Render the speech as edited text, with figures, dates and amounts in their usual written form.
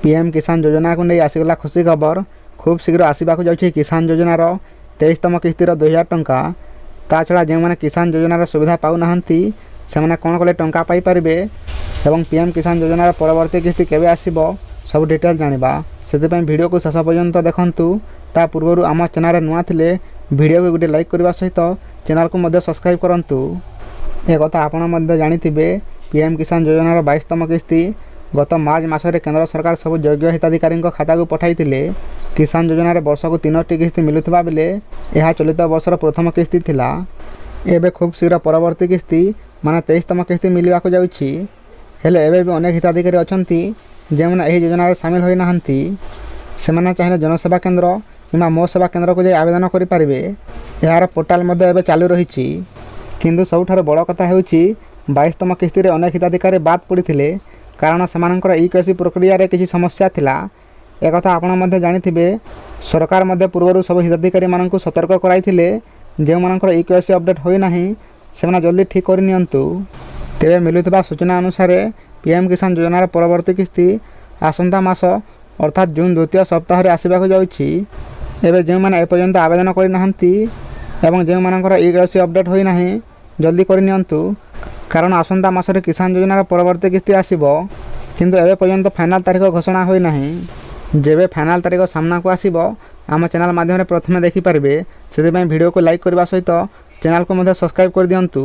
PM किसान योजना को नहीं आसीगला खुशी खबर। खूब शीघ्र आसवाक जाऊँगी किसान योजनार 23तम किस्तिर 2000 टंका। ता छड़ा जो मैंने किसान योजनार सुविधा पाऊना से कौन कले टंका पाइपर एवं पीएम किसान योजनार परवर्ती किस्ती केवे आसीबो सब डिटेल जानिबा। से वीडियो को शेष पर्यंत देखंतु। ता पूर्व आम चैनल नुआ थिले वीडियो को गोटे लाइक करने सहित चैनल को मध्य सब्सक्राइब करंतु। एक कथा आपण मध्य जानिथिबे पीएम किसान योजनार 22तम किस्ती गत मार्च मासरे केंद्र सरकार सब योग्य हिताधिकारी खाता को पठाइथिले। किसान योजनार वर्ष को 3टी किस्ती मिलुथिबा बेले यह चलित वर्षर प्रथम किस्ती थिला। एबे खूब शीघ्र परवर्ती किस्ती माने 23तम किस्ती मिलवाक जाउछि। हेले एबे भी अनेक हिताधिकारी अछंती जेमने एही योजनार शामिल होई नाहंती। सेमाने चाहे जनसेवा केंद्र किंवा मो सेवा केंद्र को जाई आवेदन करि पारिबे। यार पोर्टाल मध्ये एबे चालू रहिछि। किंतु सबठार बड़ कथा हेउछि 22तम किस्ती रे अनेक हिताधिकारी बाद पड़िथिले कारण सेमानकर ई-केवाईसी प्रक्रिया रे किछि समस्या थिला। एक कथा आपण मध्ये जानिथिबे सरकार मध्ये पूर्वरु सब हिताधिकारी माननकु सतर्क कराइथिले जे माननकर ई-केवाईसी अपडेट होई नाही सेमाने जल्दी ठीक करि नियंतु। तेबे मिलुथिबा सूचना अनुसार पीएम किसान योजनार परवर्ती किस्ती आसंता मास अर्थात जून द्वितीय सप्ताह रे आसीबाक जाउछि। एबे जे माने एपर्यंत आवेदन करि नाहंती एवं जे माननकर ई-केवाईसी अपडेट होई नाही जल्दी करि नियंतु कारण आसंता मासरे किसान योजनार परवर्ती किस्ती आसीबो। किंतु एबे पर्यंत फाइनल तारीख घोषणा होई नाही। जेबे फाइनल तारीख सामना को आसीबो आम चैनल माध्यम प्रथमे देखि पारिबे। सेति वीडियो को लाइक करबा सहित चैनल को मध्य सब्सक्राइब कर दियंतु।